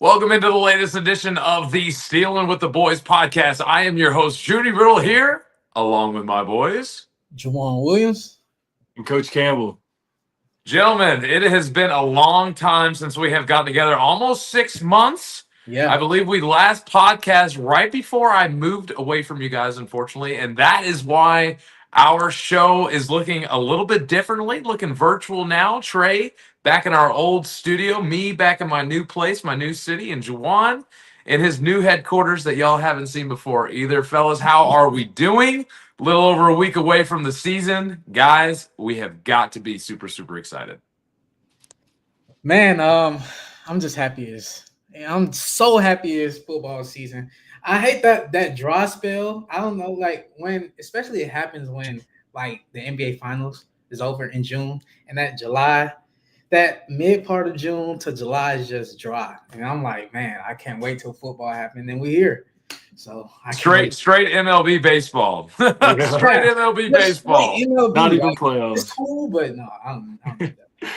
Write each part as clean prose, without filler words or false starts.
Welcome into the latest edition of the Stealing with the Boys podcast. I am your host, Junnie here, along with my boys, Jawuan Williams and Coach Campbell. Gentlemen, it has been a long time since we have gotten together, almost 6 months. Yeah. I believe we last podcast right before I moved away from you guys, unfortunately, and that is why our show is looking a little bit differently, looking virtual now. Trey back in our old studio, me back in my new place, my new city, and Jawuan in his new headquarters that y'all haven't seen before either. Fellas, how are we doing? A little over a week away from the season. Guys, we have got to be super, super excited. Man, I'm just happy I'm so happy it's football season. I hate that dry spell. I don't know, like when, especially it happens when like the NBA Finals is over in June, and that mid part of June to July is just dry. And I'm like, man, I can't wait till football happens. And then we're here. So straight MLB baseball. Straight MLB baseball. Straight MLB, not even playoffs. It's cool, but no, I don't do that.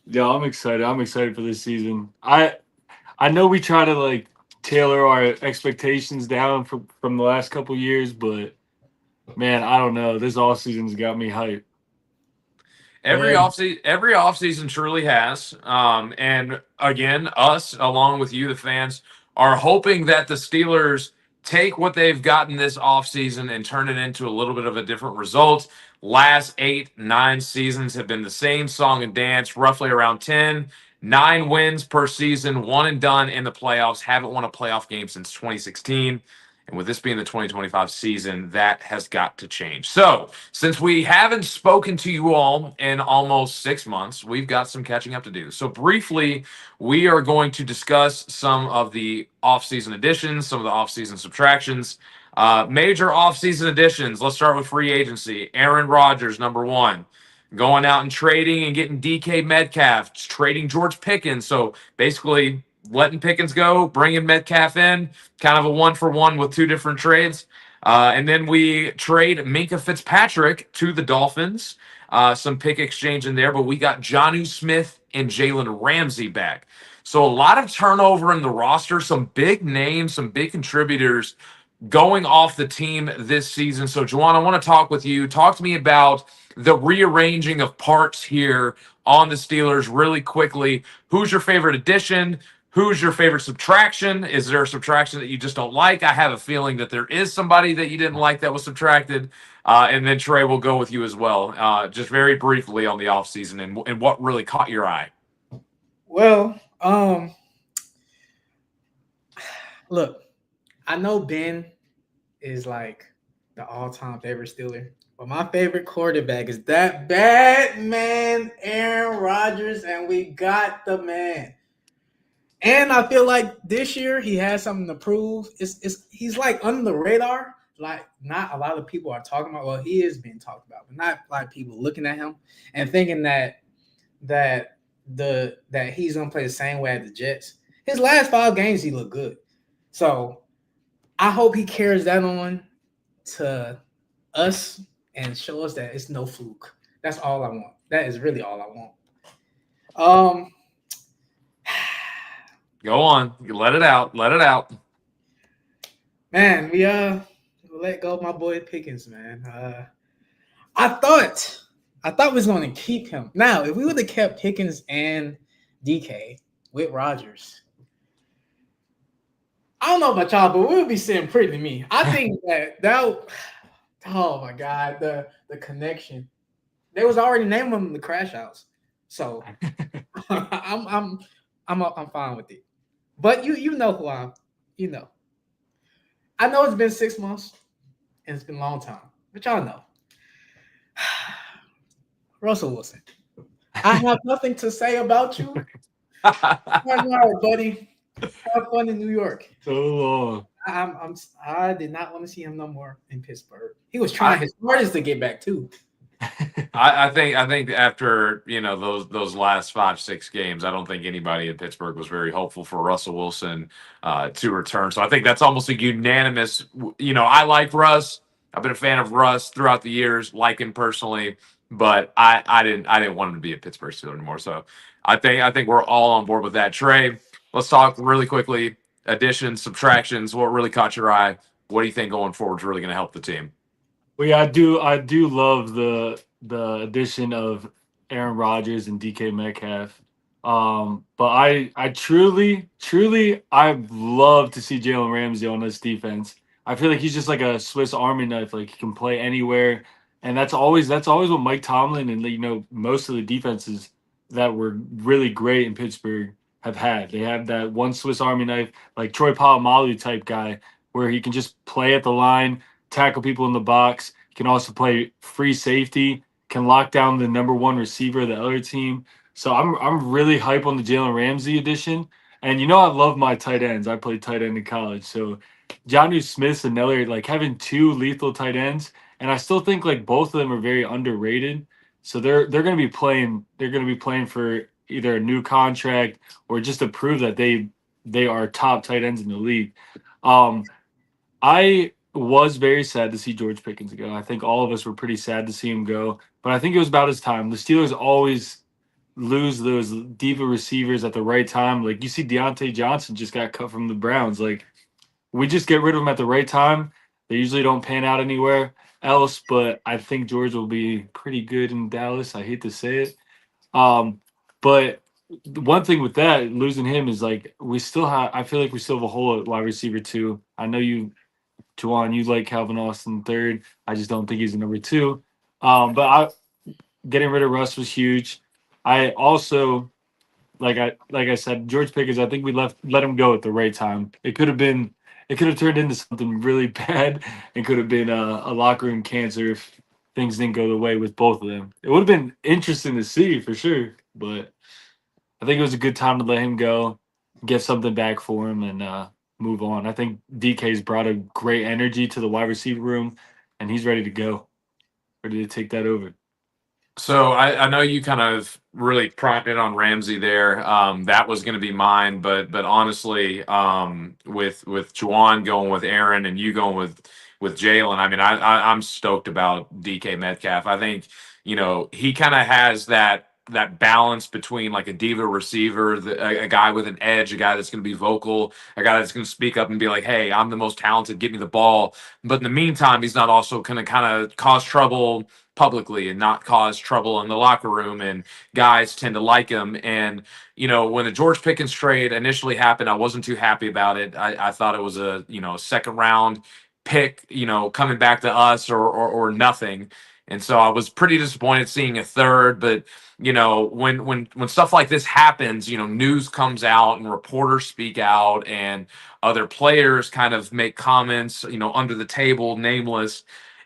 Yeah, I'm excited. I'm excited for this season. I know we try to like tailor our expectations down from the last couple years, but man, I don't know. This offseason's got me hyped. Every offseason truly has. And again, us, along with you, the fans, are hoping that the Steelers take what they've gotten this offseason and turn it into a little bit of a different result. Last 8-9 seasons have been the same song and dance, roughly around 9 wins per season, one and done in the playoffs. Haven't won a playoff game since 2016. And with this being the 2025 season, that has got to change. So, since we haven't spoken to you all in almost 6 months, we've got some catching up to do. So, briefly, we are going to discuss some of the offseason additions, some of the offseason subtractions. Major offseason additions. Let's start with free agency. Aaron Rodgers, number one. Going out and trading and getting DK Metcalf, trading George Pickens. So, basically, letting Pickens go, bringing Metcalf in, kind of a 1-for-1 with 2 different trades. And then we trade Minkah Fitzpatrick to the Dolphins. Some pick exchange in there, but we got Jonnu Smith and Jalen Ramsey back. So a lot of turnover in the roster, some big names, some big contributors going off the team this season. So, Jawuan, I want to talk with you. Talk to me about the rearranging of parts here on the Steelers really quickly. Who's your favorite addition? Who's your favorite subtraction? Is there a subtraction that you just don't like? I have a feeling that there is somebody that you didn't like that was subtracted. And then Trey will go with you as well. Just very briefly on the offseason and what really caught your eye. Well, look, I know Ben is like the all-time favorite Steeler, but my favorite quarterback is that bad man, Aaron Rodgers, and we got the man. And I feel like this year he has something to prove. He's like under the radar. Like not a lot of people are talking about. Well, he is being talked about, but not a lot of people looking at him and thinking that he's gonna play the same way as the Jets. His last 5 games he looked good. So I hope he carries that on to us and show us that it's no fluke. That's all I want. That is really all I want. Go on. Let it out. Let it out. Man, we let go of my boy Pickens, man. I thought we was going to keep him. Now, if we would have kept Pickens and DK with Rodgers, I don't know about y'all, but we would be sitting pretty to me. I think that oh my God, the connection. They was already naming them the crash outs. So I'm fine with it. But you know who I know it's been 6 months and it's been a long time, but y'all know. Russell Wilson, I have nothing to say about you. All right, buddy. Have fun in New York. So long. I did not want to see him no more in Pittsburgh. He was trying his hardest to get back too. I think after those last 5-6 games, I don't think anybody in Pittsburgh was very hopeful for Russell Wilson to return. So I think that's almost a unanimous. I like Russ. I've been a fan of Russ throughout the years, like him personally, but I didn't want him to be a Pittsburgh Steeler anymore. So I think we're all on board with that. Trey, let's talk really quickly. Additions, subtractions. What really caught your eye? What do you think going forward is really going to help the team? Well, yeah, I do love the addition of Aaron Rodgers and DK Metcalf. But I truly I'd love to see Jalen Ramsey on this defense. I feel like he's just like a Swiss Army knife. Like he can play anywhere, and that's always what Mike Tomlin and most of the defenses that were really great in Pittsburgh have had. They have that one Swiss Army knife, like Troy Polamalu type guy, where he can just play at the line, tackle people in the box. He can also play free safety, can lock down the number one receiver of the other team. So I'm really hype on the Jalen Ramsey edition. And I love my tight ends. I played tight end in college. So Jonnu Smith and Neller, like having two lethal tight ends. And I still think like both of them are very underrated. So they're gonna be playing for either a new contract or just to prove that they are top tight ends in the league. Um, I was very sad to see George Pickens go. I think all of us were pretty sad to see him go, but I think it was about his time. The Steelers always lose those diva receivers at the right time. Like you see Deontay Johnson just got cut from the Browns. Like we just get rid of them at the right time. They usually don't pan out anywhere else, but I think George will be pretty good in Dallas. I hate to say it. But the one thing with that, losing him is like I feel like we still have a hole at wide receiver too. I know Jawuan, you like Calvin Austin third. I just don't think he's a number two. But getting rid of Russ was huge. I also like I said, George Pickens. I think we let him go at the right time. It could have turned into something really bad and could have been a locker room cancer if things didn't go the way with both of them. It would have been interesting to see for sure, but I think it was a good time to let him go, get something back for him, and move on. I think DK's brought a great energy to the wide receiver room, and he's ready to go, ready to take that over. So I know you kind of really primed it on Ramsey there. That was going to be mine, but honestly, with Jawuan going with Aaron and you going with Jalen, I mean, I'm stoked about DK Metcalf. I think he kind of has that balance between like a diva receiver, a guy with an edge, a guy that's going to be vocal, a guy that's going to speak up and be like, "Hey, I'm the most talented. Give me the ball." But in the meantime, he's not also going to kind of cause trouble publicly and not cause trouble in the locker room, and guys tend to like him. And when the George Pickens trade initially happened, I wasn't too happy about it. I thought it was a second round pick, coming back to us or nothing. And so I was pretty disappointed seeing a third. But when stuff like this happens, news comes out and reporters speak out and other players kind of make comments, under the table, nameless.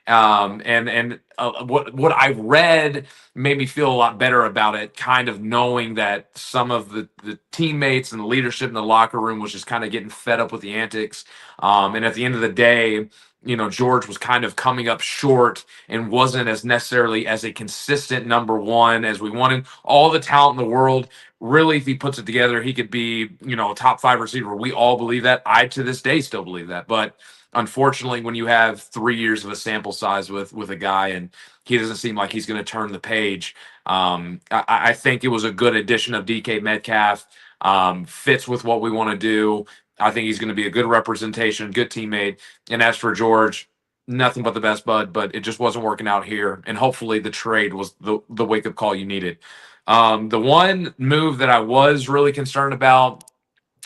And what I read made me feel a lot better about it, kind of knowing that some of the teammates and the leadership in the locker room was just kind of getting fed up with the antics. And at the end of the day, George was kind of coming up short and wasn't as necessarily as a consistent number one as we wanted. All the talent in the world, really, if he puts it together, he could be, a top 5 receiver. We all believe that. I, to this day, still believe that. But unfortunately, when you have 3 years of a sample size with a guy and he doesn't seem like he's going to turn the page, I think it was a good addition of DK Metcalf. Fits with what we want to do. I think he's going to be a good representation, good teammate. And as for George, nothing but the best, bud. But it just wasn't working out here. And hopefully the trade was the wake up call you needed. The one move that I was really concerned about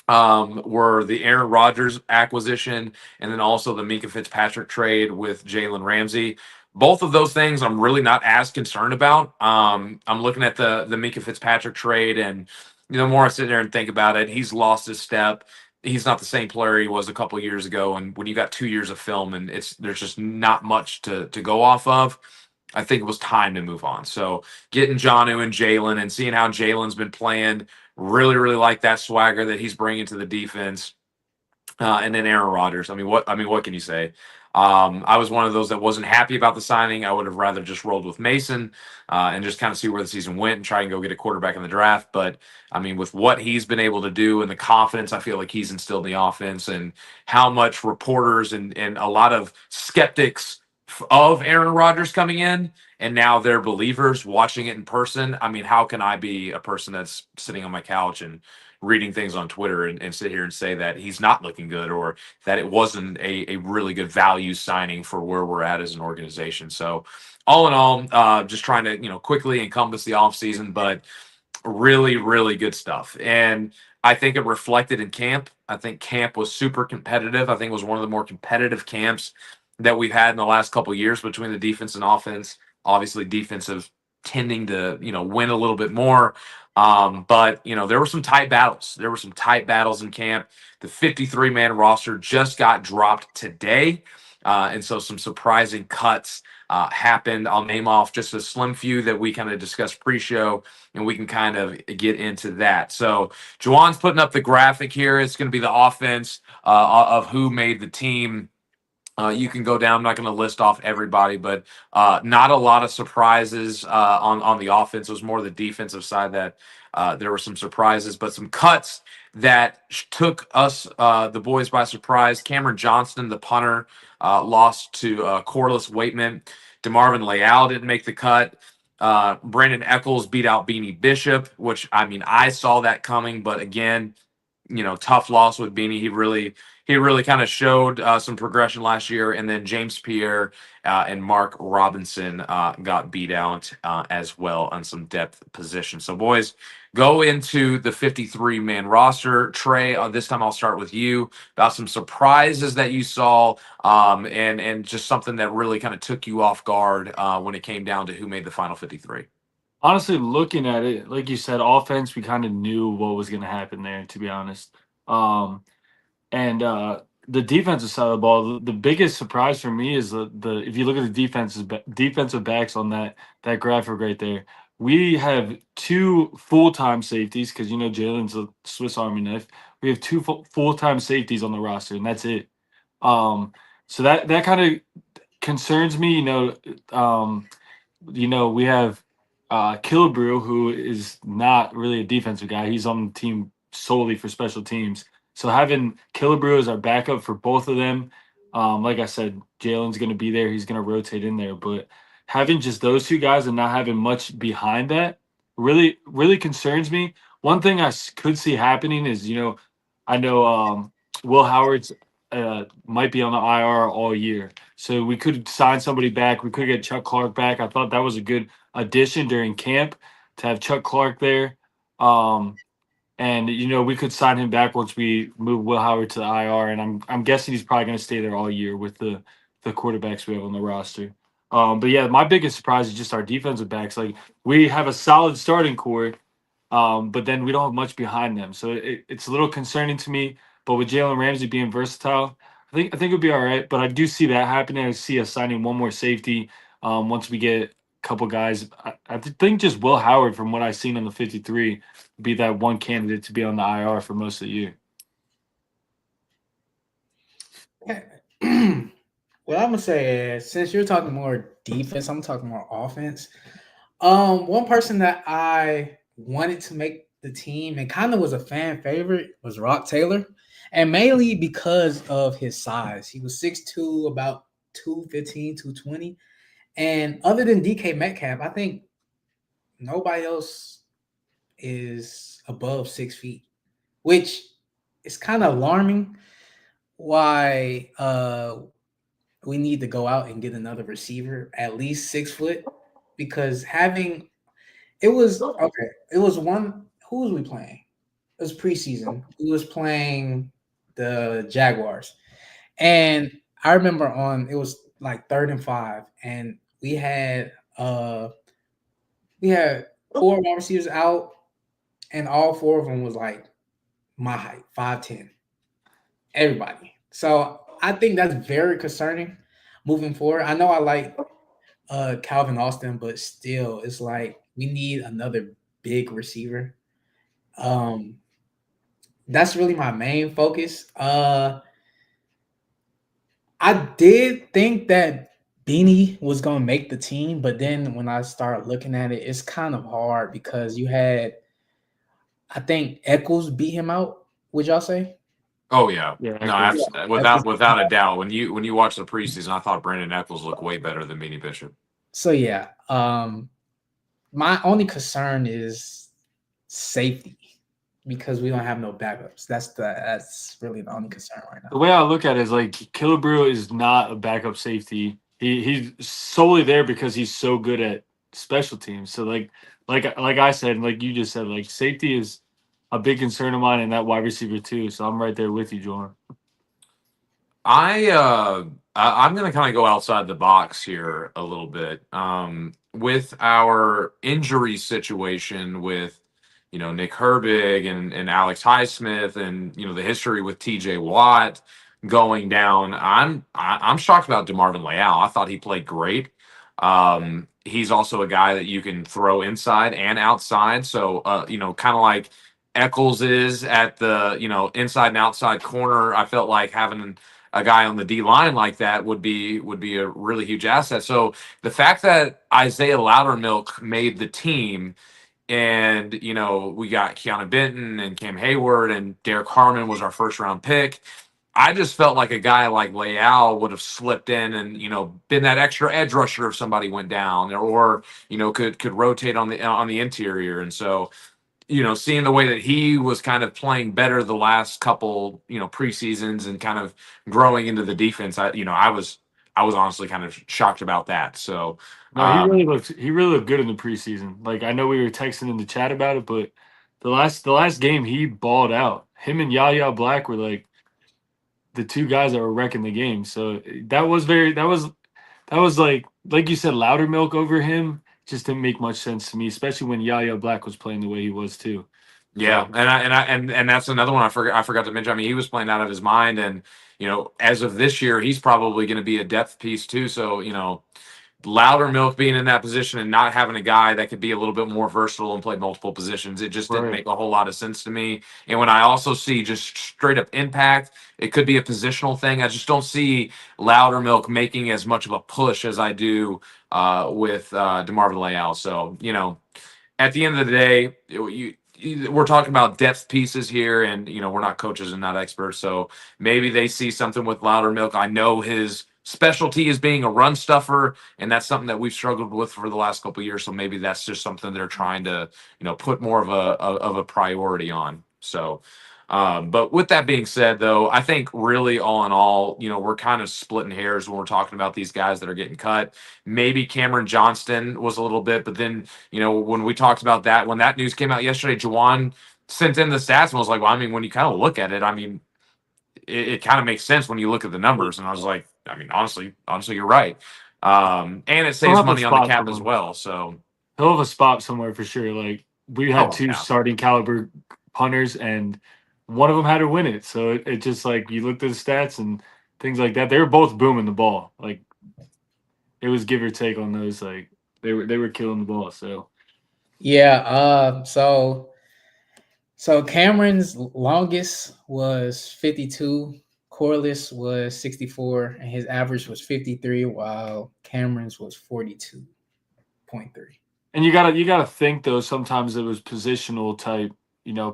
were the Aaron Rodgers acquisition and then also the Minka Fitzpatrick trade with Jalen Ramsey. Both of those things I'm really not as concerned about. I'm looking at the Minka Fitzpatrick trade, and the more I sit there and think about it, he's lost his step. He's not the same player he was a couple of years ago. And when you got 2 years of film and there's just not much to go off of. I think it was time to move on. So getting Jonnu and Jalen and seeing how Jalen's been playing, really, really like that swagger that he's bringing to the defense. And then Aaron Rodgers. What can you say? I was one of those that wasn't happy about the signing. I would have rather just rolled with Mason and just kind of see where the season went and try and go get a quarterback in the draft. But I mean, with what he's been able to do and the confidence I feel like he's instilled in the offense, and how much reporters and a lot of skeptics of Aaron Rodgers coming in, and now they're believers watching it in person. I mean, how can I be a person that's sitting on my couch and reading things on Twitter and sit here and say that he's not looking good, or that it wasn't a really good value signing for where we're at as an organization? So all in all, just trying to, quickly encompass the offseason, but really, really good stuff. And I think it reflected in camp. I think camp was super competitive. I think it was one of the more competitive camps that we've had in the last couple of years between the defense and offense. Obviously, defensive tending to, win a little bit more. But there were some tight battles. There were some tight battles in camp. The 53-man roster just got dropped today. And so some surprising cuts happened. I'll name off just a slim few that we kind of discussed pre-show, and we can kind of get into that. So Jawuan's putting up the graphic here. It's going to be the offense of who made the team. You can go down. I'm not going to list off everybody, but not a lot of surprises on the offense. It was more the defensive side that there were some surprises, but some cuts that took us, the boys, by surprise. Cameron Johnston, the punter, lost to Corliss Waitman. DeMarvin Leal didn't make the cut. Brandon Eccles beat out Beanie Bishop, which, I mean, I saw that coming, but again, tough loss with Beanie. He really kind of showed some progression last year. And then James Pierre and Mark Robinson got beat out as well on some depth positions. So, boys, go into the 53-man roster. Trey, this time I'll start with you about some surprises that you saw and just something that really kind of took you off guard when it came down to who made the final 53. Honestly, looking at it, like you said, offense, we kind of knew what was going to happen there, to be honest. And the defensive side of the ball, the biggest surprise for me is the if you look at the defensive backs on that graphic right there, we have two full-time safeties, because Jalen's a Swiss Army knife. We have two full-time safeties on the roster, and that's it. So that kind of concerns me. We have Killebrew, who is not really a defensive guy. He's on the team solely for special teams. So having Killebrew as our backup for both of them, like I said, Jalen's going to be there. He's going to rotate in there. But having just those two guys and not having much behind that really, really concerns me. One thing I could see happening is, I know Will Howard's might be on the IR all year. So we could sign somebody back. We could get Chuck Clark back. I thought that was a good addition during camp to have Chuck Clark there. And we could sign him back once we move Will Howard to the IR, and I'm guessing he's probably going to stay there all year with the quarterbacks we have on the roster. But yeah, my biggest surprise is just our defensive backs. Like, we have a solid starting core, but then we don't have much behind them, so it's a little concerning to me. But with Jalen Ramsey being versatile, I think it'll be all right. But I do see that happening. I see us signing one more safety once we get a couple guys. I think just Will Howard, from what I've seen on the 53, be that one candidate to be on the IR for most of the year. What I'm gonna say is, since you're talking more defense, I'm talking more offense. One person that I wanted to make the team and kind of was a fan favorite was Rock Taylor, and mainly because of his size. He was 6'2", about 215, 220. And other than DK Metcalf, I think nobody else is above 6 feet, which is kind of alarming. Why we need to go out and get another receiver at least 6 foot, because it was one. Who was we playing? It was preseason. We was playing the Jaguars, and I remember it was like 3rd and 5, and we had 4 wide receivers out, and all 4 of them was like my height, 5'10". Everybody. So I think that's very concerning moving forward. I know I like Calvin Austin, but still, it's like we need another big receiver. Um, that's really my main focus. I did think that Beanie was gonna make the team, but then when I start looking at it, it's kind of hard because you had, I think Eccles beat him out. Would y'all say? Oh yeah, Yeah, no, Echols. without a doubt. When you watch the preseason, I thought Brandon Eccles looked way better than Beanie Bishop. So yeah, my only concern is safety because we don't have no backups. That's really the only concern right The now. way I look at it is like Killebrew is not a backup safety. He's solely there because he's so good at special teams. So like I said, like you just said, like safety is a big concern of mine, and that wide receiver too. So I'm right there with you, Jordan. I'm going to kind of go outside the box here a little bit. With our injury situation with Nick Herbig and Alex Highsmith and the history with TJ Watt going down, I'm shocked about DeMarvin Leal. I thought he played great. He's also a guy that you can throw inside and outside. So kind of like Eccles is at the inside and outside corner. I felt like having a guy on the D line like that would be a really huge asset. So the fact that Isaiah Loudermilk made the team, and we got Keanu Benton and Cam Hayward and Derek Harmon was our first round pick. I just felt like a guy like Leal would have slipped in and been that extra edge rusher if somebody went down, or could rotate on the interior. And so seeing the way that he was kind of playing better the last couple, preseasons and kind of growing into the defense, I was honestly kind of shocked about that. So, No, he really looked good in the preseason. Like I know we were texting in the chat about it, but the last game he balled out. Him and Yaya Black were like the two guys that were wrecking the game. So that was like you said, louder milk over him just didn't make much sense to me, especially when Yaya Black was playing the way he was too. yeah, So and that's another one I forgot to mention. I mean, he was playing out of his mind, and as of this year, he's probably going to be a depth piece too. So Loudermilk being in that position and not having a guy that could be a little bit more versatile and play multiple positions, it just didn't right. make a whole lot of sense to me. And when I also see just straight up impact, it could be a positional thing. I just don't see Loudermilk making as much of a push as I do with DeMarvin Leal. So at the end of the day, we're talking about depth pieces here, and we're not coaches and not experts, so maybe they see something with Loudermilk. I know his specialty is being a run stuffer, and that's something that we've struggled with for the last couple of years. So maybe that's just something they're trying to put more of a priority on. So. But with that being said, though, I think really all in all, we're kind of splitting hairs when we're talking about these guys that are getting cut. Maybe Cameron Johnston was a little bit, but then when we talked about that, when that news came out yesterday, Jawuan sent in the stats and was like, well, I mean, when you kind of look at it, I mean, it kind of makes sense when you look at the numbers. And I was like, I mean, honestly, you're right. And it He'll saves have a money on the spot cap as somewhere. well. So, He'll have a spot somewhere for sure. Like we had oh two yeah, starting caliber punters, and one of them had to win it. So it just like you looked at the stats and things like that. They were both booming the ball. Like it was give or take on those. Like they were killing the ball. So Yeah. So Cameron's longest was 52. Corliss was 64, and his average was 53, while Cameron's was 42.3. and you gotta think though. Sometimes it was positional type,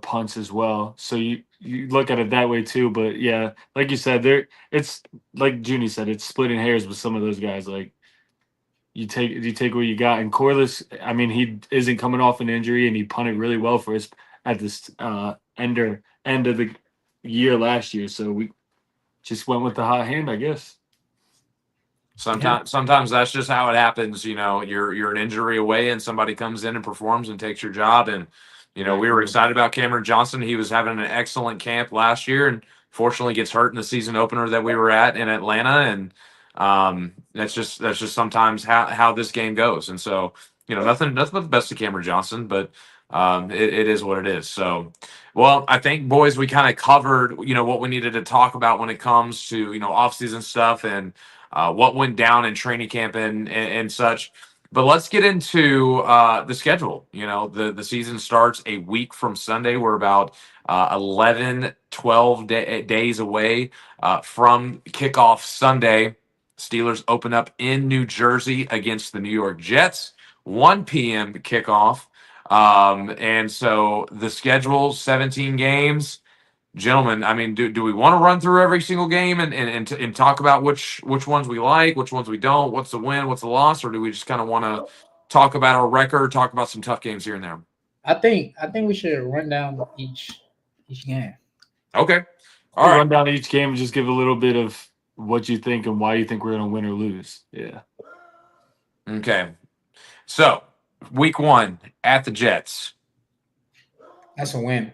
punts as well. So you look at it that way too. But yeah, like you said, it's like Junie said, it's splitting hairs with some of those guys. Like you take what you got. And Corliss, I mean, he isn't coming off an injury, and he punted really well for us at this end of the year last year. So we just went with the hot hand, I guess. sometimes that's just how it happens. You're an injury away, and somebody comes in and performs and takes your job. And we were excited about Cameron Johnson. He was having an excellent camp last year, and fortunately gets hurt in the season opener that we were at in Atlanta. And that's just sometimes how this game goes. And so nothing but the best of Cameron Johnson, but it is what it is. So, well, I think, boys, we kind of covered what we needed to talk about when it comes to offseason stuff. And what went down in training camp and such. But let's get into the schedule. You know, the season starts a week from Sunday. We're about 11, 12 days away from kickoff Sunday. Steelers open up in New Jersey against the New York Jets, 1 p.m. kickoff. And so the schedule, 17 games. Gentlemen, I mean, do we want to run through every single game and talk about which ones we like, which ones we don't, what's the win, what's the loss, or do we just kind of want to talk about our record, talk about some tough games here and there? I think we should run down each game. Okay. All right. Run down each game and just give a little bit of what you think and why you think we're going to win or lose. Yeah. Okay. So, week 1 at the Jets. That's a win.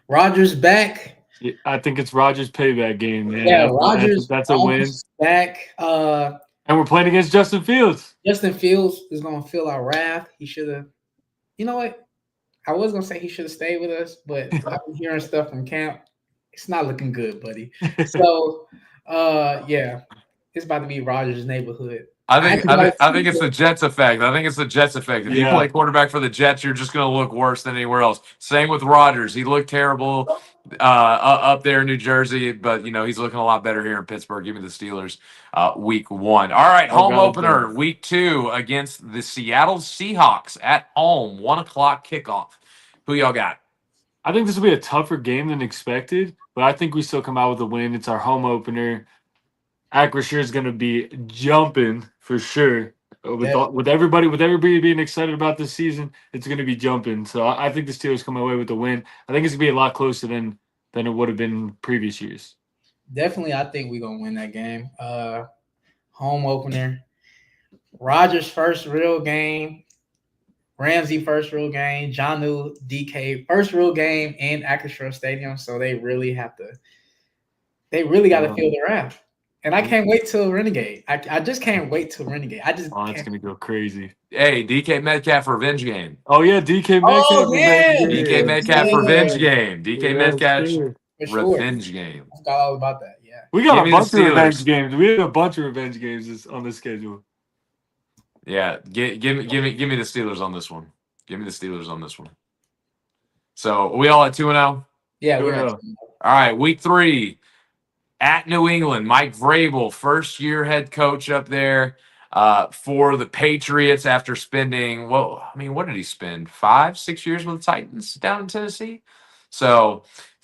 Rodgers back. Yeah, I think it's Rodgers' payback game, man. Yeah, Rodgers. That's a win. Back. And we're playing against Justin Fields. Justin Fields is going to feel our wrath. He should have. You know what? I was going to say he should have stayed with us, but I've been hearing stuff from camp. It's not looking good, buddy. So, yeah, it's about to be Rodgers' neighborhood. I think it's the Jets effect. I think it's the Jets effect. If you play quarterback for the Jets, you're just going to look worse than anywhere else. Same with Rodgers. He looked terrible up there in New Jersey, but he's looking a lot better here in Pittsburgh. Give me the Steelers week 1. All right, home opener week 2 against the Seattle Seahawks at home, 1:00 kickoff. Who y'all got? I think this will be a tougher game than expected, but I think we still come out with a win. It's our home opener. Acrisure is going to be jumping for sure. With everybody being excited about this season, it's going to be jumping. So I think the Steelers come away with the win. I think it's going to be a lot closer than it would have been previous years. Definitely, I think we're going to win that game. Home opener. Rodgers' first real game. Ramsey first real game. Jonnu, DK first real game in Acrisure Stadium. So they really got to feel the wrath. And I can't wait till Renegade. I just can't wait till Renegade. It's gonna go crazy. Hey, DK Metcalf revenge game. Oh yeah, DK Metcalf. Oh, yeah. DK Metcalf revenge game. DK Metcalf revenge game. I forgot all about that. Yeah. We got a bunch of revenge games. We have a bunch of revenge games on the schedule. Yeah, give me the Steelers on this one. Give me the Steelers on this one. So are we all at 2-0? Yeah, we're at 2-0. All right, week 3 at New England. Mike Vrabel, first-year head coach up there for the Patriots after spending, what did he spend? 5-6 years with the Titans down in Tennessee? So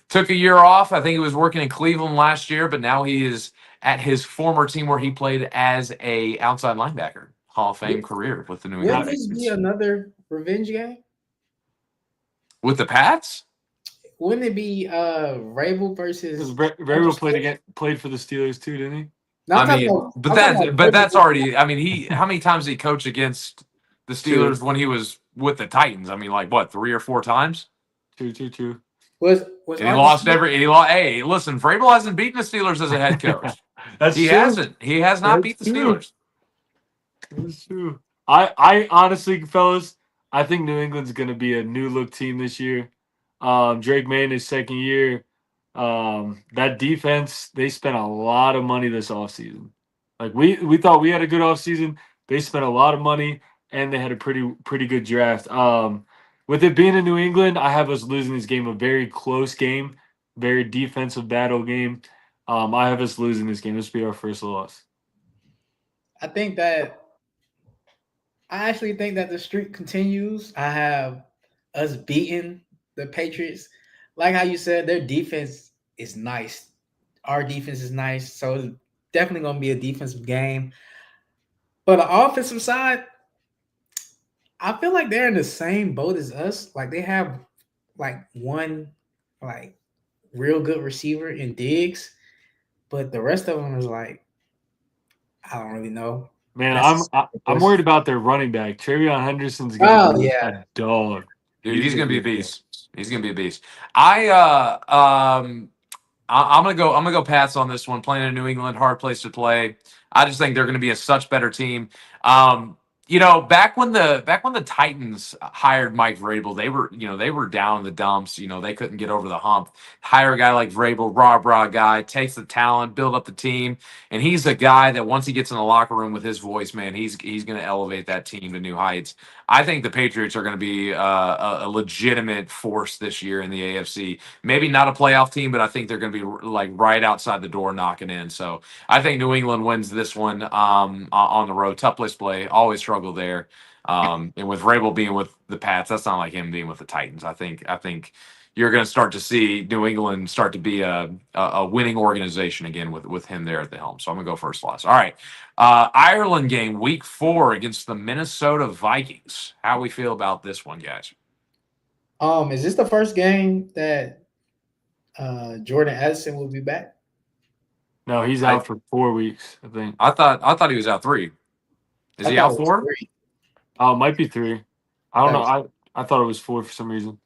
took a year off. I think he was working in Cleveland last year, but now he is at his former team where he played as a outside linebacker. Hall of Fame career with the New England Patriots. Wouldn't this be another revenge game? With the Pats? Wouldn't it be Vrabel versus Vrabel played for the Steelers too, didn't he? No, that's already. How many times did he coach against the Steelers when he was with the Titans? 3 or 4 times? Two. Was he lost every? Hey, listen, Vrabel hasn't beaten the Steelers as a head coach. He hasn't. He has not beat the Steelers. That's true. I honestly, fellas, I think New England's going to be a new look team this year. Drake May in his second year. That defense, they spent a lot of money this offseason. We thought we had a good offseason. They spent a lot of money, and they had a pretty good draft. With it being in New England, I have us losing this game, a very close game, very defensive battle game. I have us losing this game. This will be our first loss. I actually think that the streak continues. I have us beating the Patriots. Like how you said, their defense is nice. Our defense is nice. So it's definitely going to be a defensive game. But the offensive side, I feel like they're in the same boat as us. They have one real good receiver in Diggs. But the rest of them is I don't really know. Man, I'm worried about their running back. Trevion Henderson's gonna be a dog. Dude, he's gonna be a beast. He's gonna be a beast. I'm gonna go Pats on this one. Playing in New England, hard place to play. I just think they're gonna be a such better team. back when the Titans hired Mike Vrabel, they were down in the dumps. They couldn't get over the hump. Hire a guy like Vrabel, rah guy, takes the talent, build up the team, and he's a guy that once he gets in the locker room with his voice, man, he's going to elevate that team to new heights. I think the Patriots are going to be a legitimate force this year in the AFC. Maybe not a playoff team, but I think they're going to be like right outside the door knocking in. So I think New England wins this one on the road. Tough place to play. Always struggle there. And with Vrabel being with the Pats, that's not like him being with the Titans. I think you're going to start to see New England start to be a winning organization again with him there at the helm. So I'm going to go first loss. All right. Ireland game, week 4 against the Minnesota Vikings. How we feel about this one, guys? Is this the first game that Jordan Addison will be back? No, he's out for 4 weeks, I think. I thought he was out 3. Is he out 4? Oh, it might be 3. I don't know. I thought it was 4 for some reason.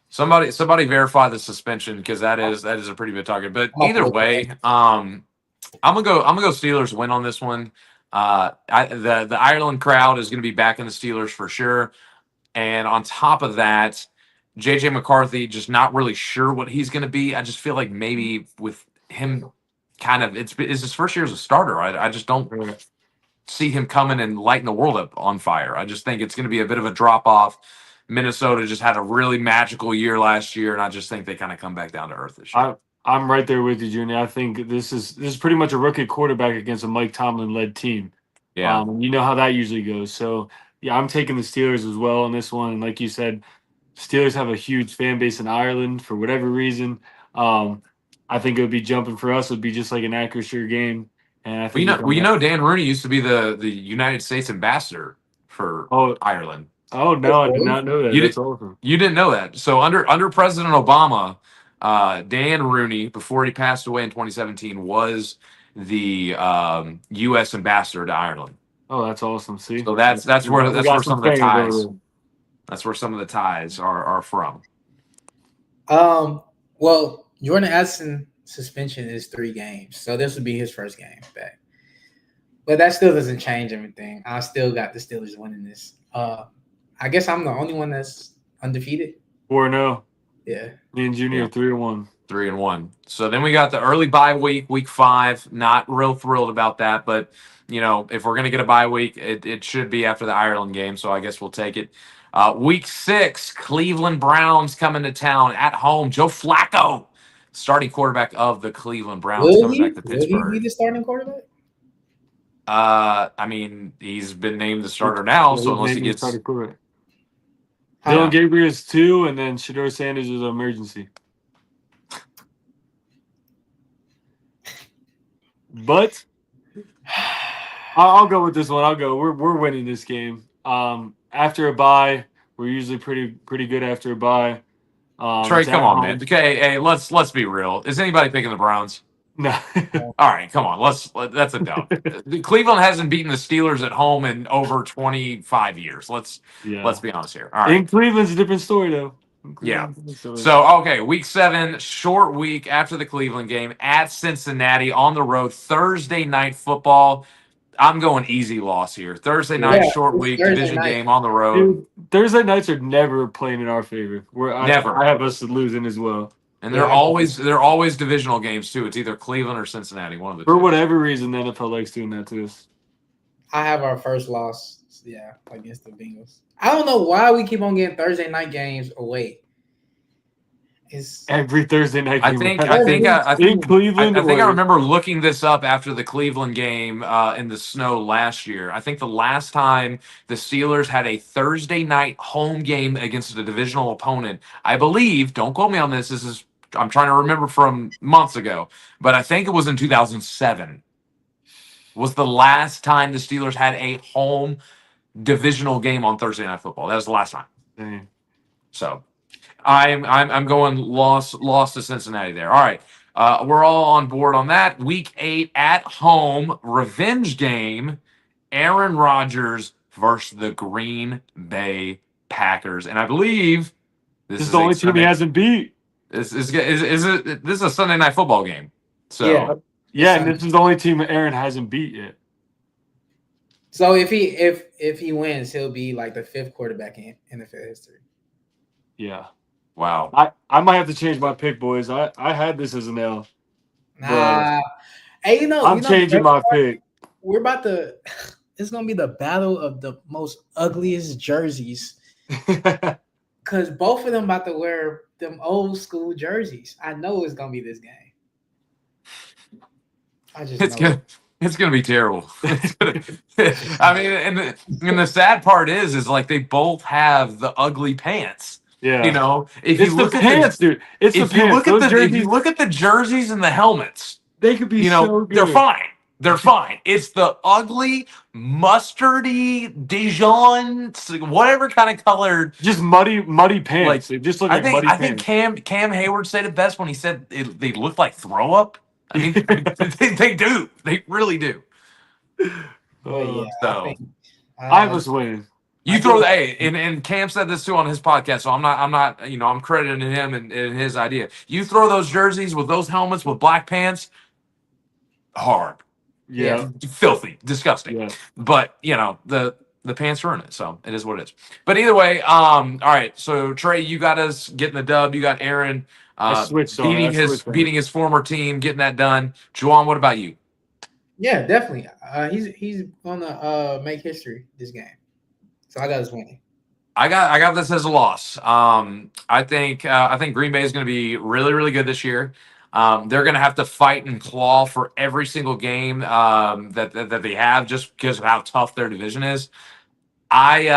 Somebody verify the suspension because that is a pretty big target. But either way, I'm gonna go Steelers win on this one. The Ireland crowd is gonna be backing the Steelers for sure. And on top of that, JJ McCarthy just not really sure what he's gonna be. I just feel like maybe with him kind of it's his first year as a starter. I just don't see him coming and lighting the world up on fire. I just think it's gonna be a bit of a drop off. Minnesota just had a really magical year last year, and I just think they kind of come back down to earth this year. I'm right there with you, Junnie. I think this is pretty much a rookie quarterback against a Mike Tomlin-led team. Yeah. You know how that usually goes. So, yeah, I'm taking the Steelers as well on this one. And like you said, Steelers have a huge fan base in Ireland for whatever reason. I think it would be jumping for us. It would be just like an Acrisure game. And I think Dan Rooney used to be the United States ambassador for Ireland. Oh, no, I did not know that. That's awesome. You didn't know that. So under President Obama, Dan Rooney, before he passed away in 2017, was the U.S. ambassador to Ireland. Oh, that's awesome. See? So that's where some of the ties. That's where some of the ties are from. Well, Jordan Addison suspension is 3 games, so this would be his first game back. But that still doesn't change everything. I still got the Steelers winning this. I guess I'm the only one that's undefeated. 4-0. Yeah. Me and Junnie are 3-1. 3-1. So then we got the early bye week 5. Not real thrilled about that, but if we're gonna get a bye week, it should be after the Ireland game. So I guess we'll take it. Week 6, Cleveland Browns coming to town at home. Joe Flacco, starting quarterback of the Cleveland Browns, coming back to Pittsburgh. Will he be the starting quarterback? I mean, he's been named the starter now, so unless he gets Dylan Gabriel is 2, and then Shedeur Sanders is an emergency. But I'll go with this one. I'll go. We're winning this game. After a bye, we're usually pretty good after a bye. Trey, come on, man. Okay, hey, let's be real. Is anybody picking the Browns? No. All right, come on. That's a dump. Cleveland hasn't beaten the Steelers at home in over 25 years. Let's be honest here. All right. In Cleveland's a different story though. Yeah. So, okay, week 7, short week after the Cleveland game at Cincinnati on the road, Thursday night football. I'm going easy loss here. Thursday night, short week, division game on the road. Dude, Thursday nights are never playing in our favor. Never. I have us losing as well. And they're always divisional games too. It's either Cleveland or Cincinnati, one of the two. For whatever reason, the NFL likes doing that to us. I have our first loss, against the Bengals. I don't know why we keep on getting Thursday night games away. It's every Thursday night game. I think Cleveland. I remember looking this up after the Cleveland game in the snow last year. I think the last time the Steelers had a Thursday night home game against a divisional opponent, I believe, don't quote me on this, I'm trying to remember from months ago, but I think it was in 2007. Was the last time the Steelers had a home divisional game on Thursday Night Football. That was the last time. Dang. So I'm going loss to Cincinnati there. All right. We're all on board on that. Week 8 at home, revenge game, Aaron Rodgers versus the Green Bay Packers. And I believe this is the only team he hasn't beat. This is a Sunday Night Football game. So yeah, and this is the only team Aaron hasn't beat yet. So if he wins, he'll be like the 5th quarterback in NFL history. Yeah. Wow. I might have to change my pick, boys. I had this as an L, but Nah, hey, I'm the changing best my part? pick. We're about to. It's gonna be the battle of the most ugliest jerseys because both of them about to wear them old school jerseys. I know it's gonna be this game. I just It's know it. gonna it's gonna be terrible. I mean, and the sad part is like they both have the ugly pants. You Yeah. know, if It's you the look at the pants, dude. It's the if you pants. look at Those the if you jerseys, look at the jerseys and the helmets, they could be you know, so they're good. fine. They're fine. It's the ugly, mustardy, Dijon, whatever kind of colored. Just muddy Like pants. They just look like muddy I think pants. Cam Hayward said it best when he said they look like throw up. I mean, they do. They really do. But yeah, I So think I uh, was winning. you I throw give the and Cam said this too on his podcast. So I'm not I'm crediting him and his idea. You throw those jerseys with those helmets with black pants, hard, Yeah. filthy, disgusting. Yeah. But the pants ruin it, so it is what it is. But either way, all right. So Trey, you got us getting the dub. You got Aaron I switched on it. I switched on it. beating his former team, getting that done. Juwan, what about you? yeah, definitely. He's gonna make history this game. So I got his winning. I got this as a loss. I think Green Bay is going to be really really good this year. They're going to have to fight and claw for every single game that they have, just because of how tough their division is. I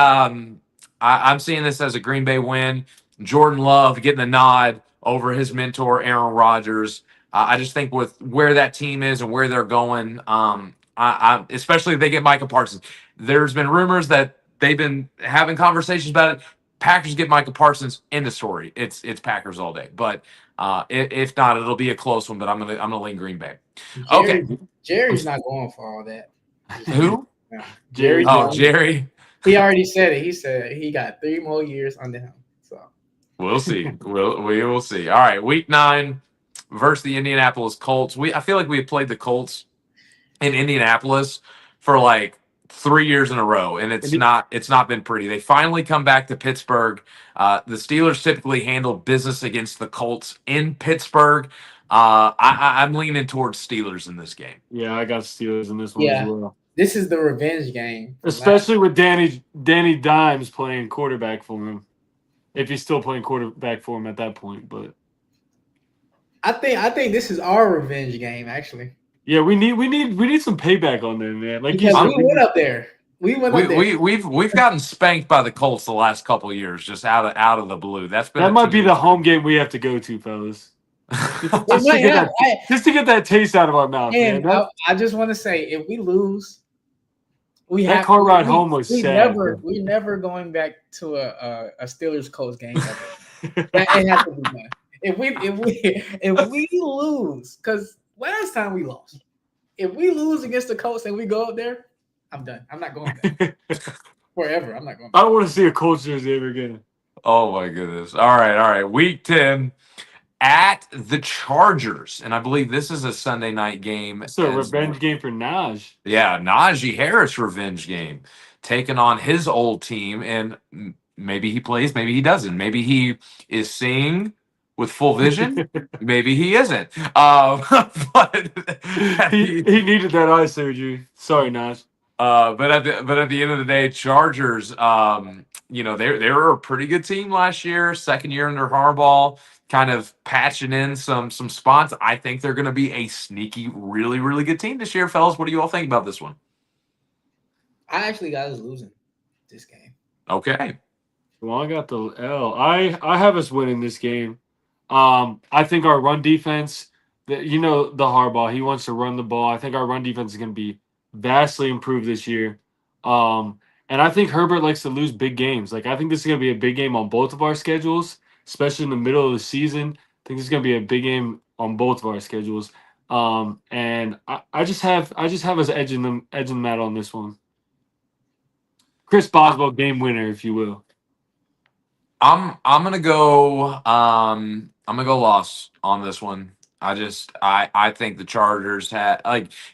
I'm seeing this as a Green Bay win. Jordan Love getting the nod over his mentor Aaron Rodgers. I just think with where that team is and where they're going, I especially if they get Micah Parsons. There's been rumors that they've been having conversations about it. Packers get Micah Parsons, end of story. It's Packers all day. But if not, it'll be a close one. But I'm gonna lean Green Bay. Okay, Jerry's not going for all that. who? Yeah. Jerry Oh, Jones. Jerry. He already said it. He said he got 3 more years under him. So We'll see. We will see. All right, week 9 versus the Indianapolis Colts. I feel like we have played the Colts in Indianapolis for like 3 years in a row, and it's not been pretty. They finally come back to Pittsburgh. The Steelers typically handle business against the Colts in Pittsburgh. I'm leaning towards Steelers in this game. Yeah, I got Steelers in this one as well. this is the revenge game. Especially with Danny Dimes playing quarterback for him. If he's still playing quarterback for him at that point, but I think this is our revenge game actually. yeah, we need some payback on there, man. Like Because we went up there. We've gotten spanked by the Colts the last couple of years, just out of the blue. That might be the home game we have to go to, fellas. Just to get that taste out of our mouth, and man. I just want to say, if we lose, that car ride home was sad. We never going back to a Steelers Colts game. It has to be done. If we lose, because last time we lost, if we lose against the Colts and we go up there, I'm done. I'm not going back forever. I'm not going back. I don't want to see a Colts jersey ever again. Oh my goodness! All right. Week 10 at the Chargers, and I believe this is a Sunday night game. It's a revenge game for Najee. Yeah, Najee Harris revenge game, taking on his old team, and maybe he plays, maybe he doesn't. Maybe he is seeing with full vision. Maybe he isn't. But he needed that eye surgery. Sorry, Naj. But at the end of the day, Chargers, they were a pretty good team last year, second year under Harbaugh, kind of patching in some spots. I think they're going to be a sneaky, really, really good team this year, fellas. What do you all think about this one? I actually got us losing this game. Okay. Well, I got the L. I have us winning this game. I think our run defense, the Harbaugh, he wants to run the ball. I think our run defense is going to be vastly improved this year. And I think Herbert likes to lose big games. Like, I think this is going to be a big game on both of our schedules, especially in the middle of the season. I think this is going to be a big game on both of our schedules. And I just have us edging them out on this one. Chris Boswell, game winner, if you will. I'm gonna go loss on this one. I think the Chargers had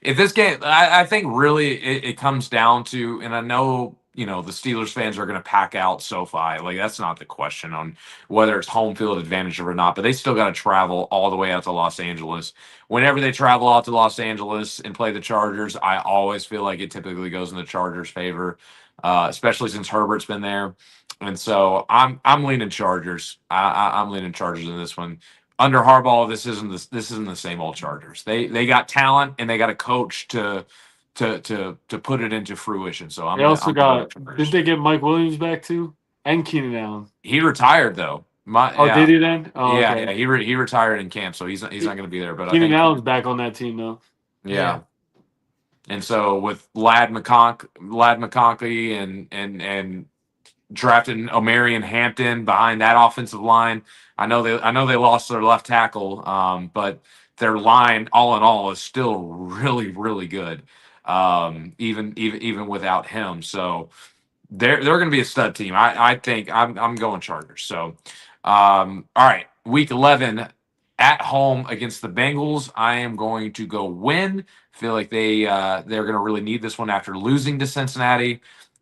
if this game. I think really it comes down to, and I know the Steelers fans are going to pack out SoFi. Like that's not the question on whether it's home field advantage or not, but they still got to travel all the way out to Los Angeles. Whenever they travel out to Los Angeles and play the Chargers, I always feel like it typically goes in the Chargers' favor, especially since Herbert's been there. And so I'm leaning Chargers. I'm leaning Chargers in this one. Under Harbaugh, this isn't the same old Chargers. They got talent and they got a coach to put it into fruition. So They also got. Did they get Mike Williams back too? And Keenan Allen. He retired though. Did he then? Oh, yeah, okay. yeah. He retired in camp, so he's not going to be there. But Keenan Allen's back on that team though. Yeah. And so with Ladd McConkey and drafting Omarion Hampton behind that offensive line. I know they lost their left tackle, but their line, all in all, is still really, really good, even without him. So they're going to be a stud team. I think I'm going Chargers. So all right, Week 11 at home against the Bengals. I am going to go win. Feel like they're going to really need this one after losing to Cincinnati.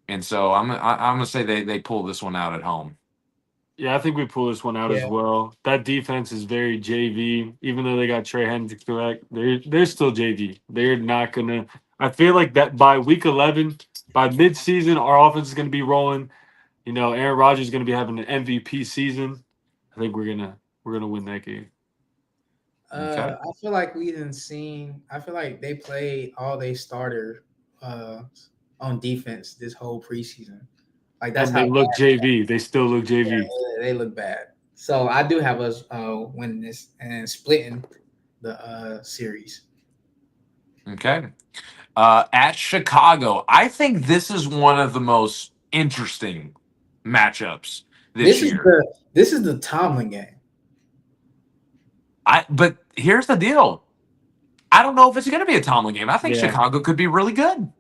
And so I'm gonna say they pull this one out at home. Yeah, I think we pull this one out as well. That defense is very JV. Even though they got Trey Hendricks back, they're still JV. They're not gonna. I feel like that by week 11, by midseason, our offense is gonna be rolling. Aaron Rodgers is gonna be having an MVP season. I think we're gonna win that game. Okay. I feel like I feel like they played all they starter on defense this whole preseason. Like that's and they look JV. They still look JV. Yeah, they look bad. So I do have us winning this and splitting the series. Okay. At Chicago, I think this is one of the most interesting matchups this year. This is the Tomlin game. But here's the deal. I don't know if it's going to be a Tomlin game. I think Chicago could be really good.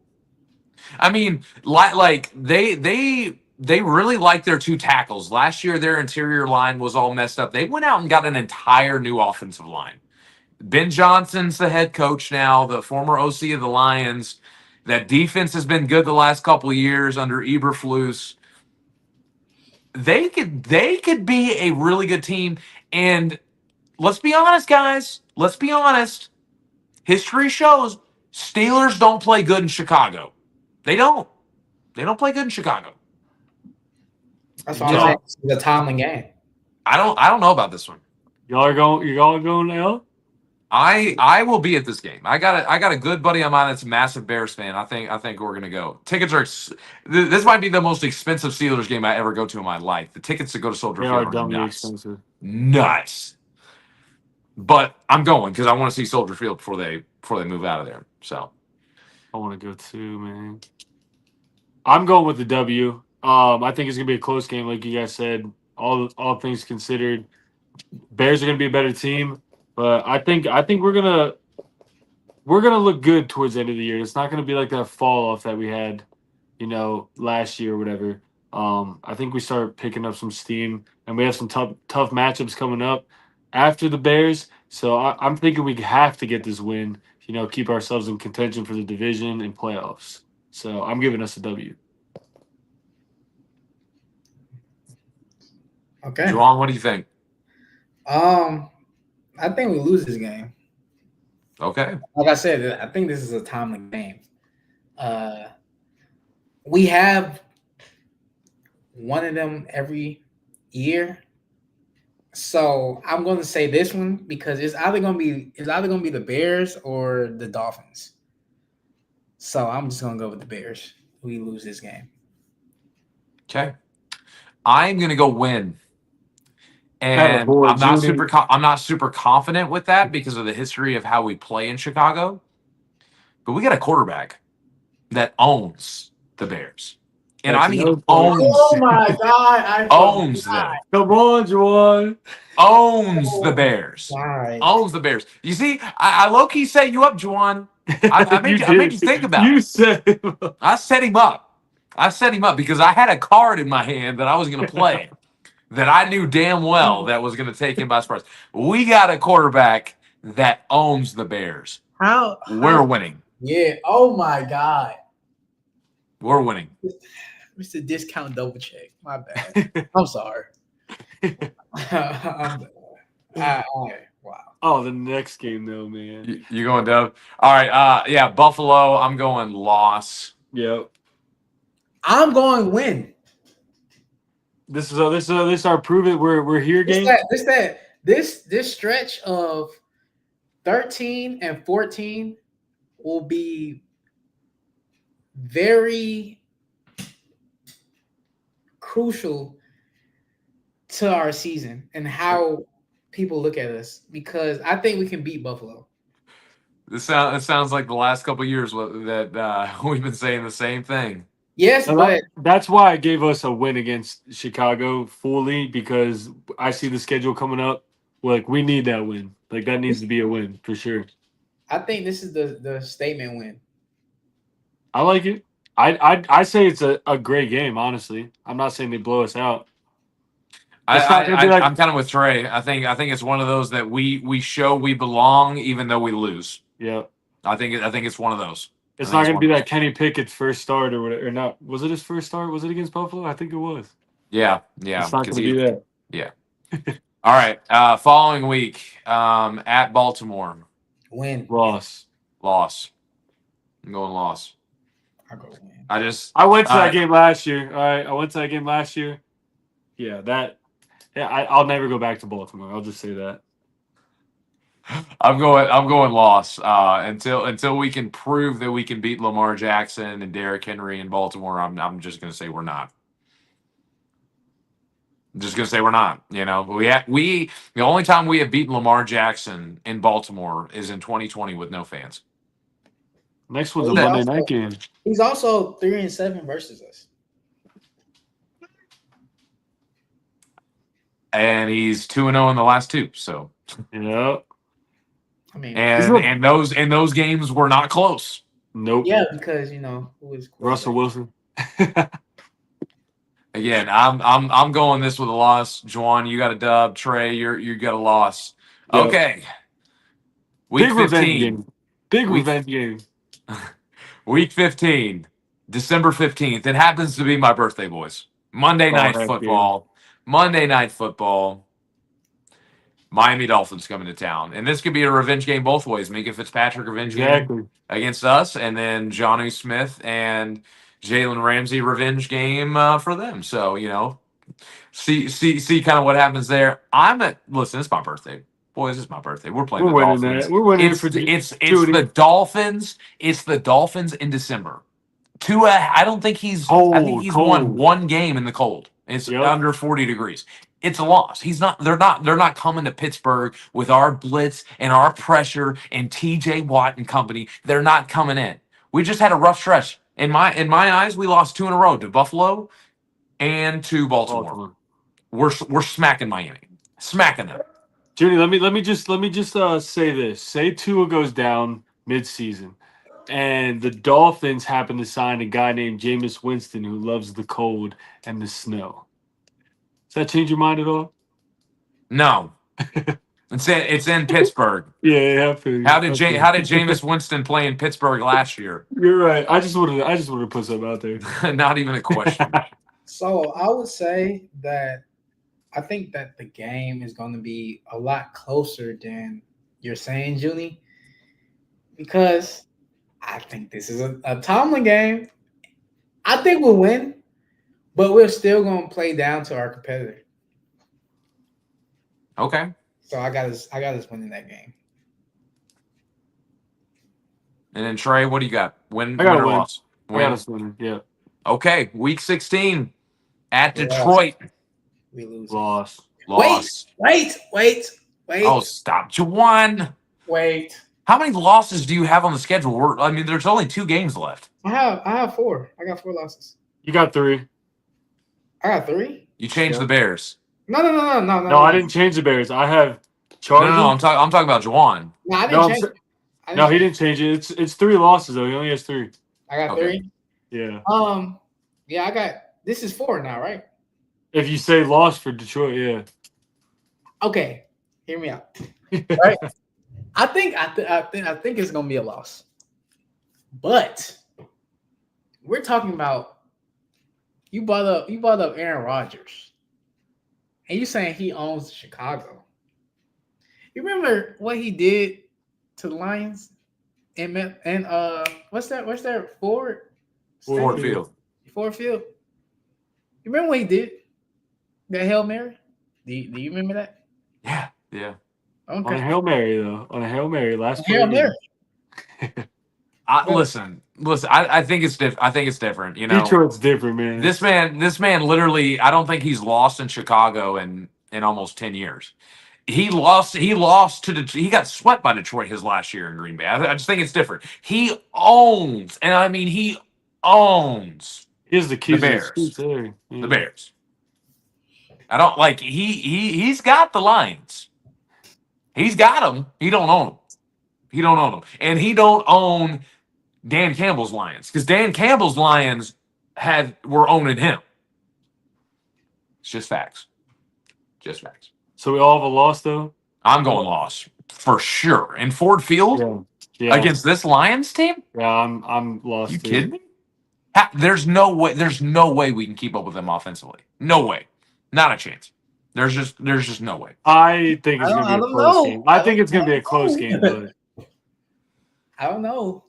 I mean, like they really like their two tackles. Last year, their interior line was all messed up. They went out and got an entire new offensive line. Ben Johnson's the head coach now, the former OC of the Lions. That defense has been good the last couple of years under Eberflus. They could be a really good team. And let's be honest, guys. Let's be honest. History shows Steelers don't play good in Chicago. They don't. They don't play good in Chicago. That's what I'm saying. It's the Tomlin game. I don't know about this one. Y'all going now? I will be at this game. I got a good buddy of mine that's a massive Bears fan. I think we're gonna go. Tickets are. This might be the most expensive Steelers game I ever go to in my life. The tickets to go to Soldier Field are nuts. Expensive. Nuts. But I'm going because I want to see Soldier Field before they move out of there. So I want to go too, man. I'm going with the W. I think it's gonna be a close game, like you guys said. All things considered, Bears are gonna be a better team, but I think we're gonna look good towards the end of the year. It's not gonna be like that fall off that we had, last year or whatever. I think we start picking up some steam, and we have some tough matchups coming up after the Bears. So I'm thinking we have to get this win. Keep ourselves in contention for the division and playoffs. So I'm giving us a W. Okay. Jawuan, what do you think? I think we lose this game. Okay. Like I said, I think this is a Tomlin game. We have one of them every year. So I'm going to say this one because it's either going to be the Bears or the Dolphins. So I'm just going to go with the Bears. We lose this game. Okay. I'm going to go win. And boy, I'm not super confident with that because of the history of how we play in Chicago. But we got a quarterback that owns the Bears. And I mean owns. Oh my God. Owns them. Come on, Jawuan. Owns the Bears. Right. Owns the Bears. You see, I low-key set you up, Jawuan. I made you think about it. You set him up. I set him up. Because I had a card in my hand that I was going to play that I knew damn well that was going to take him by surprise. We got a quarterback that owns the Bears. How We're winning. Yeah. Oh my God. We're winning. Mr. Discount double check. My bad. I'm sorry. Wow. Oh, the next game though, man. You going Dub? All right. Yeah, Buffalo. I'm going loss. Yep. I'm going win. This is our prove it we're here game. This stretch of 13 and 14 will be very crucial to our season and how people look at us, because I think we can beat Buffalo. It sounds like the last couple of years that we've been saying the same thing. Yes, but that's why I gave us a win against Chicago fully, because I see the schedule coming up. Like, we need that win. Like, that needs to be a win for sure. I think this is the statement win. I like it. I say it's a great game, honestly. I'm not saying they blow us out. I'm kind of with Trey. I think it's one of those that we show we belong even though we lose. Yeah. I think it's one of those. It's not going to be that Kenny Pickett's first start or whatever. Or not. Was it his first start? Was it against Buffalo? I think it was. Yeah. It's not going to be that. Yeah. All right. Following week, at Baltimore. Win. Loss. I'm going loss. I go win. I went to that game last year. All right. I went to that game last year. Yeah, I'll never go back to Baltimore. I'll just say that. I'm going loss until we can prove that we can beat Lamar Jackson and Derrick Henry in Baltimore. I'm just going to say we're not. I'm just going to say we're not. You know, the only time we have beaten Lamar Jackson in Baltimore is in 2020 with no fans. Next one's a Monday night game. He's also 3-7 versus us. And he's 2-0 in the last two. So, yeah. I mean, and those games were not close. Nope. Yeah, because who is Russell Wilson. Again, I'm going this with a loss. Jawuan, you got a dub. Trey, you got a loss. Yep. Okay. Week 15. Big revenge game. Week 15, December 15th. It happens to be my birthday, boys. Monday night football. Miami Dolphins coming to town. And this could be a revenge game both ways. Mika Fitzpatrick revenge game against us, and then Jonnu Smith and Jalen Ramsey revenge game for them. So, see kind of what happens there. Listen, it's my birthday. Boys, it's my birthday. We're playing the Dolphins. We're winning it's the Dolphins. It's the Dolphins in December. I don't think he's won one game in the cold. It's under 40 degrees. It's a loss. They're not coming to Pittsburgh with our blitz and our pressure and TJ Watt and company. They're not coming in. We just had a rough stretch. In my eyes, we lost 2 in a row to Buffalo and to Baltimore. We're smacking Miami. Smacking them. Junnie, let me just say this. Say Tua goes down mid-season, and the Dolphins happen to sign a guy named Jameis Winston who loves the cold and the snow. Does that change your mind at all? No. It's in Pittsburgh. Yeah. How did Jameis Winston play in Pittsburgh last year? You're right. I just wanted to put something out there. Not even a question. So I would say that I think that the game is going to be a lot closer than you're saying, Junnie, because I think this is a Tomlin game. I think we'll win, but we're still going to play down to our competitor. Okay. So I got us winning that game. And then Trey, what do you got? Win or loss? Win. I got us winning. Yeah. Okay. Week 16 at Detroit. We lose. Loss. Wait. Oh, stop, Jawuan. Wait. How many losses do you have on the schedule? There's only 2 games left. I have 4. I got 4 losses. You got 3. I got 3. You changed the Bears. No. No, I didn't change the Bears. I have Chargers. No. I'm talking about Jawuan. No, I didn't change it. No, he didn't change it. It's 3 losses though. He only has 3. I got 3. Yeah. Yeah, I got. This is 4 now, right? If you say loss for Detroit, yeah. Okay, hear me out. Right. I think it's gonna be a loss. But we're talking about you brought up Aaron Rodgers, and you saying he owns Chicago. You remember what he did to the Lions and what's that Ford Field. Ford Field? You remember what he did? That Hail Mary? Do you remember that? Yeah. Okay. On a Hail Mary, though. On a Hail Mary. Last play. Hail Mary. Listen. I think it's different. I think it's different. You know, Detroit's different, man. This man, literally, I don't think he's lost in Chicago in almost 10 years. He lost to Detroit. He got swept by Detroit his last year in Green Bay. I just think it's different. He owns, and I mean he owns. He's the Bears. Yeah. The Bears. I don't like he's got the Lions. He's got them. He don't own them. And he don't own Dan Campbell's Lions because Dan Campbell's Lions were owning him. It's just facts. Just facts. So we all have a loss, though? I'm going loss for sure. In Ford Field against this Lions team? Yeah, I'm lost. You kidding me? There's no way we can keep up with them offensively. No way. Not a chance. There's just no way. I think it's gonna be a close game. I think it's gonna be a close game, but I don't know.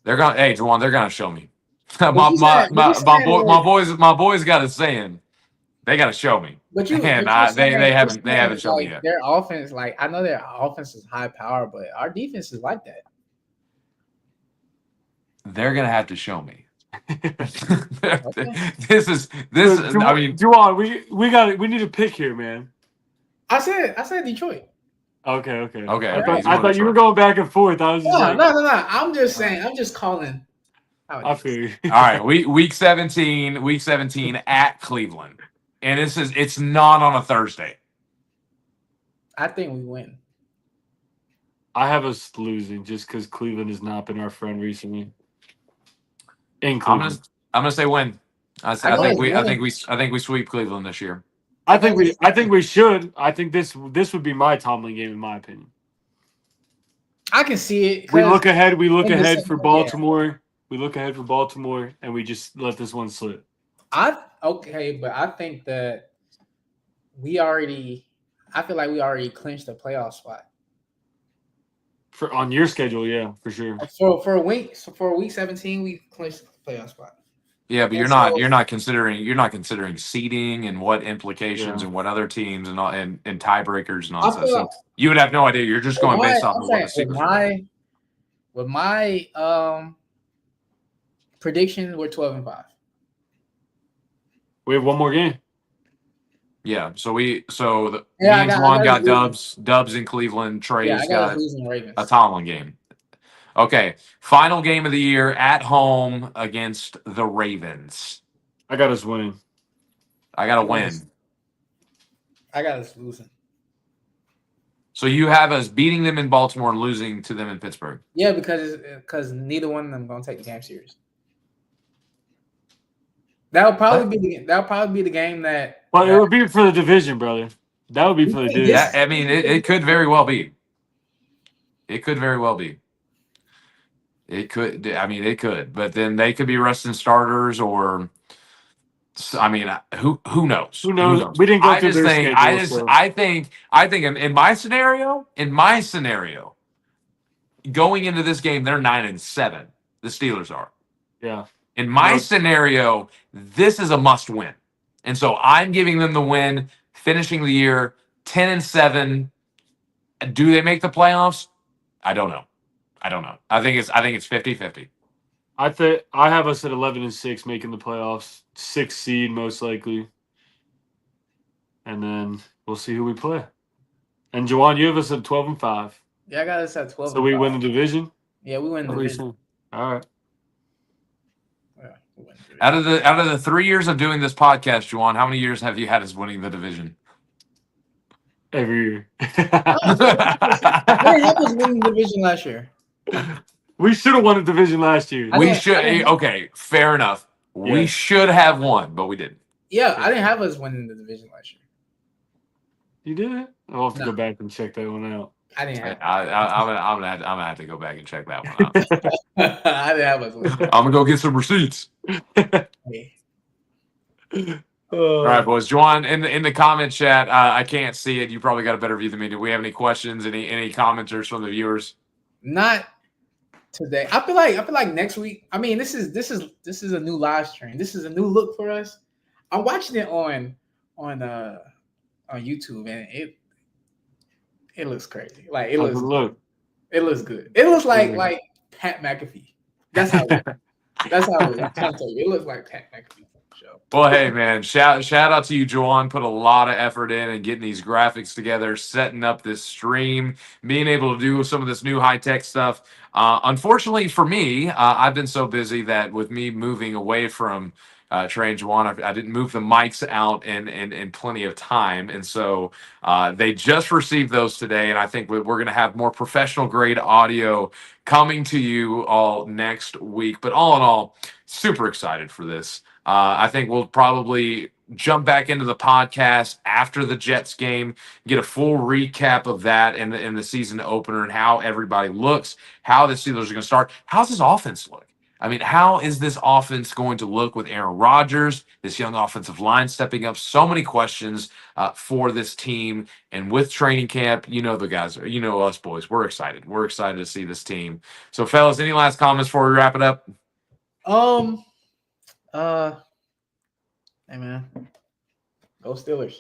They're gonna Jawuan, they're gonna show me. my boys got it saying they gotta show me. But they haven't shown me yet. Their offense, I know their offense is high power, but our defense is like that. They're gonna have to show me. Okay. This is. I mean, Jawuan, we need a pick here, man. I said Detroit. Okay. I thought you were going back and forth. I was just no. I'm just saying. I'm just calling. I feel you. All right, week 17 at Cleveland, and it's not on a Thursday. I think we win. I have us losing just because Cleveland has not been our friend recently. In Cleveland. I'm gonna say win. I think we sweep Cleveland this year. I think we should. I think this would be my Tomlin game in my opinion. I can see it. We look ahead for Baltimore. Yeah. We look ahead for Baltimore and we just let this one slip. But I think that I feel like we already clinched the playoff spot. On your schedule, yeah, for sure. For week 17, we clinched the playoff spot. Yeah, but you're not considering seeding and what implications and what other teams and tiebreakers and all that stuff. So you would have no idea. You're just going based off of what the Steelers. With my prediction, we're 12-5. We have one more game. Yeah, me and Juan got dubs in Cleveland. Trey's got a Tomlin game. Okay, final game of the year at home against the Ravens. I got us winning. I got to win. I got us losing. So you have us beating them in Baltimore and losing to them in Pittsburgh. Yeah, because neither one of them going to take the game serious. That'll probably be the game that. Well, it would be for the division, brother. That would be for the division. Yeah, I mean, it could very well be. It could very well be. It could. I mean, it could. But then they could be resting starters, or I mean, who knows? Who knows? We didn't go through their schedule. I think in my scenario, going into this game, they're 9-7. The Steelers are. Yeah. In my scenario, this is a must win. And so I'm giving them the win, finishing the year 10-7. Do they make the playoffs? I don't know. I think it's 50-50. I have us at 11-6 making the playoffs, 6th seed most likely. And then we'll see who we play. And Jawuan, you have us at 12-5. Yeah, I got us at 12. So we win the division? Yeah, we win the division. All right. Out of the 3 years of doing this podcast, Jawuan, how many years have you had us winning the division? Every year. We didn't have us winning the division last year. We should have won the division last year. We should. Okay, fair enough. Yeah. We should have won, but we didn't. Yeah, I didn't have us winning the division last year. You did? I'll have to go back and check that one out. I didn't have. I'm gonna have to go back and check that one out. I didn't have a I'm gonna go get some receipts. All right, boys. Jawuan, in the comment chat, I can't see it. You probably got a better view than me. Do we have any questions? Any commenters from the viewers? Not today. I feel like next week. I mean, this is a new live stream. This is a new look for us. I'm watching it on YouTube, and it looks crazy. Like it looks look. It looks good. It looks like Pat McAfee. That's how. That's how it looks. I'm trying to tell you, it looks like Pat McAfee show. Well, hey man, shout out to you, Jawuan. Put a lot of effort in and getting these graphics together, setting up this stream, being able to do some of this new high tech stuff. Unfortunately for me, I've been so busy that with me moving away from Trey and Jawuan, I didn't move the mics out in plenty of time, and so they just received those today. And I think we're going to have more professional grade audio coming to you all next week. But all in all, super excited for this. I think we'll probably jump back into the podcast after the Jets game, get a full recap of that in the season opener and how everybody looks, how the Steelers are going to start. How's this offense look? I mean, how is this offense going to look with Aaron Rodgers, this young offensive line stepping up? So many questions for this team. And with training camp, you know the guys, you know us boys, we're excited. We're excited to see this team. So, fellas, any last comments before we wrap it up? Hey man, go Steelers.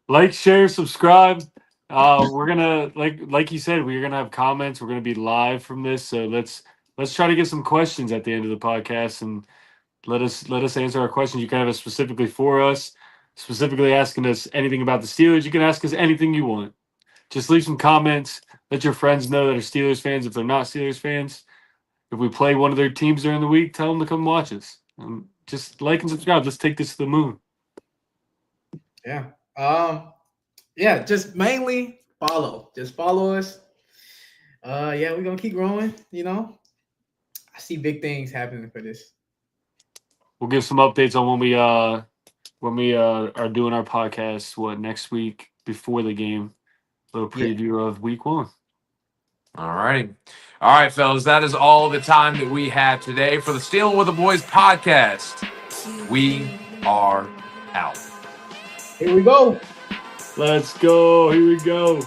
Like, share, subscribe. We're gonna like you said, we're gonna have comments. We're gonna be live from this, so let's try to get some questions at the end of the podcast and let us answer our questions. You can have it specifically for us, specifically asking us anything about the Steelers. You can ask us anything you want. Just leave some comments. Let your friends know that are Steelers fans. If they're not Steelers fans, if we play one of their teams during the week, tell them to come watch us. Just like and subscribe. Let's take this to the moon. Yeah. Yeah, just mainly follow. Just follow us. Yeah, we're gonna keep growing, you know. I see big things happening for this. We'll give some updates on when we are doing our podcast, next week before the game. A little preview of week 1. All right. All right, fellas. That is all the time that we have today for the Stealing with the Boys podcast. We are out. Here we go. Let's go. Here we go.